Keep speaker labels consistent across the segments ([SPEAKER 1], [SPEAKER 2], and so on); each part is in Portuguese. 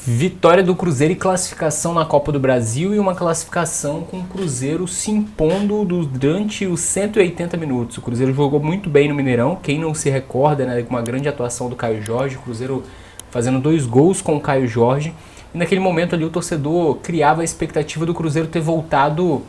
[SPEAKER 1] Vitória do Cruzeiro e classificação na Copa do Brasil, e uma classificação com o Cruzeiro se impondo durante os 180 minutos. O Cruzeiro jogou muito bem no Mineirão, quem não se recorda, né, com uma grande atuação do Caio Jorge, o Cruzeiro fazendo 2 gols com o Caio Jorge. E naquele momento ali o torcedor criava a expectativa do Cruzeiro ter voltado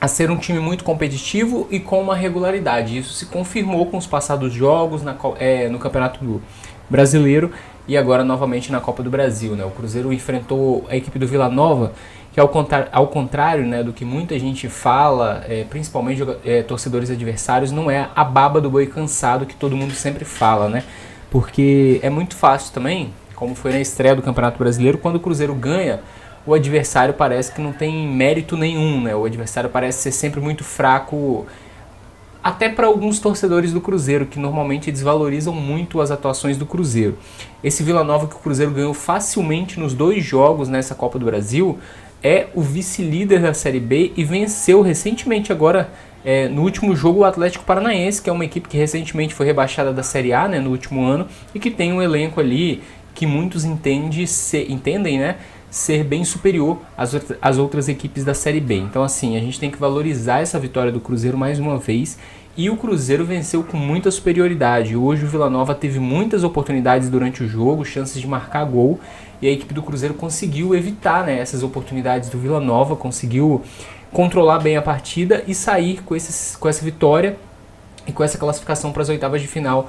[SPEAKER 1] a ser um time muito competitivo e com uma regularidade. Isso se confirmou com os passados jogos no Campeonato Brasileiro e agora novamente na Copa do Brasil, né? O Cruzeiro enfrentou a equipe do Vila Nova, que ao contrário, né, do que muita gente fala, principalmente torcedores adversários, não é a baba do boi cansado que todo mundo sempre fala, né? Porque é muito fácil também, como foi na estreia do Campeonato Brasileiro, quando o Cruzeiro ganha, o adversário parece que não tem mérito nenhum, né? O adversário parece ser sempre muito fraco, até para alguns torcedores do Cruzeiro, que normalmente desvalorizam muito as atuações do Cruzeiro. Esse Vila Nova que o Cruzeiro ganhou facilmente nos 2 jogos nessa Copa do Brasil, é o vice-líder da Série B e venceu recentemente agora, no último jogo, o Atlético Paranaense, que é uma equipe que recentemente foi rebaixada da Série A, né, no último ano, e que tem um elenco ali que muitos entendem, né, ser bem superior às outras equipes da Série B. Então assim, a gente tem que valorizar essa vitória do Cruzeiro mais uma vez, e o Cruzeiro venceu com muita superioridade. Hoje o Vila Nova teve muitas oportunidades durante o jogo, chances de marcar gol, e a equipe do Cruzeiro conseguiu evitar, né, essas oportunidades do Vila Nova, conseguiu controlar bem a partida e sair com essa vitória e com essa classificação para as oitavas de final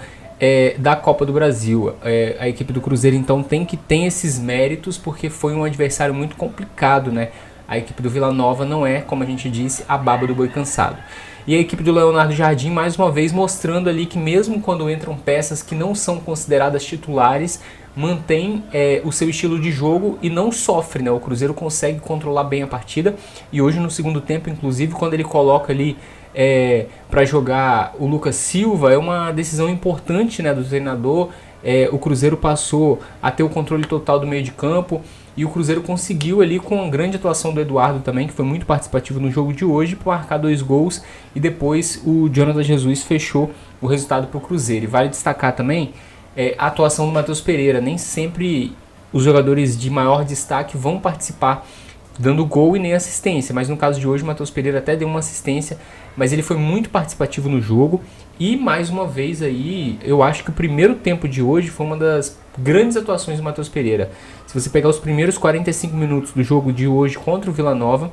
[SPEAKER 1] da Copa do Brasil. A equipe do Cruzeiro então tem esses méritos, porque foi um adversário muito complicado, né? A equipe do Vila Nova não é, como a gente disse, a baba do boi cansado. E a equipe do Leonardo Jardim, mais uma vez, mostrando ali que mesmo quando entram peças que não são consideradas titulares, mantém o seu estilo de jogo e não sofre, né? O Cruzeiro consegue controlar bem a partida, e hoje no segundo tempo, inclusive, quando ele coloca ali para jogar o Lucas Silva, é uma decisão importante, né, do treinador. O Cruzeiro passou a ter o controle total do meio de campo, e o Cruzeiro conseguiu ali, com a grande atuação do Eduardo também, que foi muito participativo no jogo de hoje, marcar 2 gols, e depois o Jonathan Jesus fechou o resultado para o Cruzeiro. E vale destacar também a atuação do Matheus Pereira. Nem sempre os jogadores de maior destaque vão participar dando gol e nem assistência, mas no caso de hoje o Matheus Pereira até deu uma assistência, mas ele foi muito participativo no jogo. E mais uma vez aí, eu acho que o primeiro tempo de hoje foi uma das grandes atuações do Matheus Pereira. Se você pegar os primeiros 45 minutos do jogo de hoje contra o Vila Nova,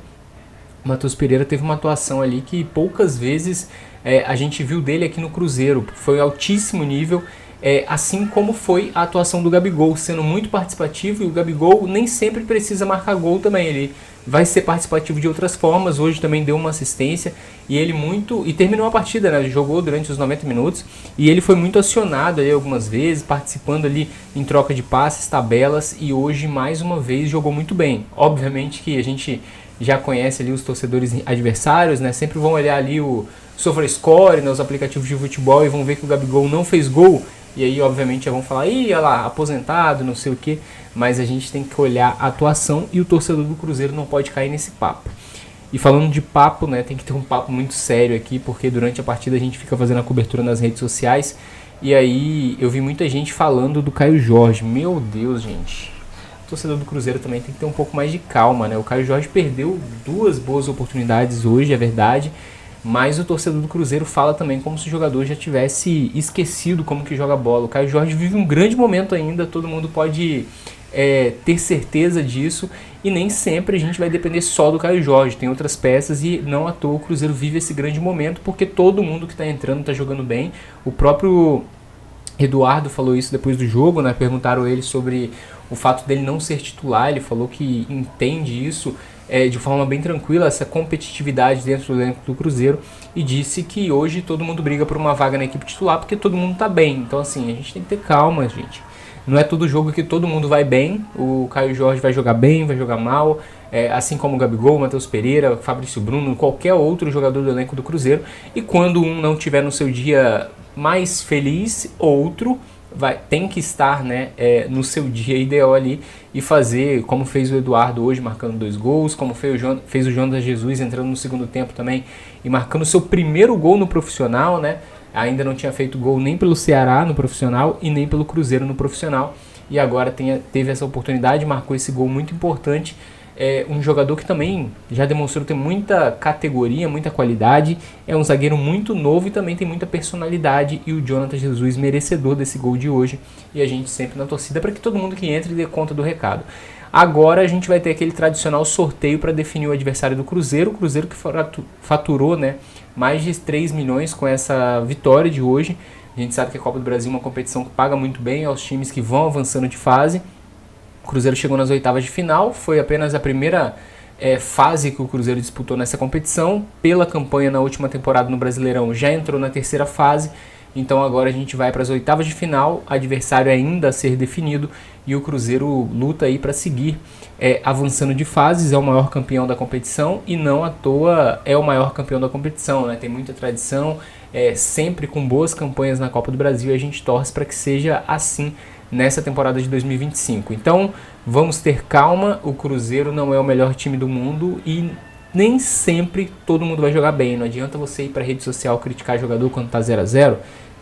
[SPEAKER 1] o Matheus Pereira teve uma atuação ali que poucas vezes a gente viu dele aqui no Cruzeiro. Foi altíssimo nível, assim como foi a atuação do Gabigol, sendo muito participativo. E o Gabigol nem sempre precisa marcar gol também, ele vai ser participativo de outras formas. Hoje também deu uma assistência e terminou a partida, né? Ele jogou durante os 90 minutos e ele foi muito acionado ali algumas vezes, participando ali em troca de passes, tabelas, e hoje mais uma vez jogou muito bem. Obviamente que a gente já conhece ali os torcedores adversários, né? Sempre vão olhar ali o SofaScore, né, os aplicativos de futebol, e vão ver que o Gabigol não fez gol. E aí, obviamente, já vão falar, olha lá, aposentado, não sei o que. Mas a gente tem que olhar a atuação, e o torcedor do Cruzeiro não pode cair nesse papo. E falando de papo, né, tem que ter um papo muito sério aqui, porque durante a partida a gente fica fazendo a cobertura nas redes sociais. E aí eu vi muita gente falando do Caio Jorge. Meu Deus, gente. O torcedor do Cruzeiro também tem que ter um pouco mais de calma, né? O Caio Jorge perdeu 2 boas oportunidades hoje, é verdade. Mas o torcedor do Cruzeiro fala também como se o jogador já tivesse esquecido como que joga bola. O Caio Jorge vive um grande momento ainda, todo mundo pode ter certeza disso, e nem sempre a gente vai depender só do Caio Jorge. Tem outras peças, e não à toa o Cruzeiro vive esse grande momento, porque todo mundo que está entrando está jogando bem. O próprio Eduardo falou isso depois do jogo, né? Perguntaram ele sobre o fato dele não ser titular. Ele falou que entende isso de forma bem tranquila, essa competitividade dentro do elenco do Cruzeiro, e disse que hoje todo mundo briga por uma vaga na equipe titular porque todo mundo tá bem. Então assim, a gente tem que ter calma, gente. Não é todo jogo que todo mundo vai bem. O Caio Jorge vai jogar bem, vai jogar mal, assim como o Gabigol, o Matheus Pereira, o Fabrício Bruno, qualquer outro jogador do elenco do Cruzeiro. E quando um não tiver no seu dia mais feliz, outro tem que estar, né, no seu dia ideal ali, e fazer como fez o Eduardo hoje, marcando 2 gols, como fez o Jonathan Jesus entrando no segundo tempo também e marcando seu primeiro gol no profissional, né? Ainda não tinha feito gol nem pelo Ceará no profissional e nem pelo Cruzeiro no profissional. e agora teve essa oportunidade, marcou esse gol muito importante. É um jogador que também já demonstrou ter muita categoria, muita qualidade, é um zagueiro muito novo e também tem muita personalidade, e o Jonathan Jesus merecedor desse gol de hoje, e a gente sempre na torcida para que todo mundo que entre dê conta do recado. Agora a gente vai ter aquele tradicional sorteio para definir o adversário do Cruzeiro, o Cruzeiro que faturou, né, mais de 3 milhões com essa vitória de hoje. A gente sabe que a Copa do Brasil é uma competição que paga muito bem aos times que vão avançando de fase. O Cruzeiro chegou nas oitavas de final, foi apenas a primeira fase que o Cruzeiro disputou nessa competição. Pela campanha na última temporada no Brasileirão, já entrou na terceira fase, então agora a gente vai para as oitavas de final, adversário ainda a ser definido, e o Cruzeiro luta aí para seguir avançando de fases, é o maior campeão da competição, e não à toa é o maior campeão da competição, né? Tem muita tradição, sempre com boas campanhas na Copa do Brasil, e a gente torce para que seja assim nessa temporada de 2025. Então, vamos ter calma, o Cruzeiro não é o melhor time do mundo e nem sempre todo mundo vai jogar bem. Não adianta você ir para a rede social criticar jogador quando tá 0-0,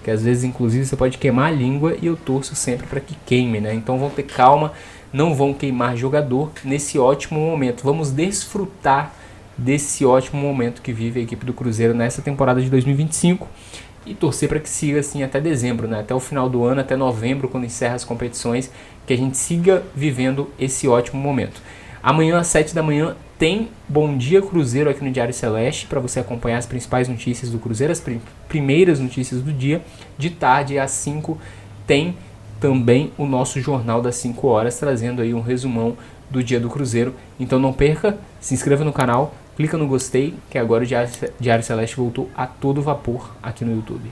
[SPEAKER 1] que às vezes inclusive você pode queimar a língua, e eu torço sempre para que queime, né? Então vão ter calma, não vão queimar jogador nesse ótimo momento. Vamos desfrutar desse ótimo momento que vive a equipe do Cruzeiro nessa temporada de 2025. E torcer para que siga assim até dezembro, né? Até o final do ano, até novembro, quando encerra as competições, que a gente siga vivendo esse ótimo momento. Amanhã às 7 da manhã tem Bom Dia Cruzeiro aqui no Diário Celeste, para você acompanhar as principais notícias do Cruzeiro, as primeiras notícias do dia. De tarde às 5 tem também o nosso Jornal das 5 horas, trazendo aí um resumão do dia do Cruzeiro. Então não perca, se inscreva no canal, clica no gostei, que agora o Diário Celeste voltou a todo vapor aqui no YouTube.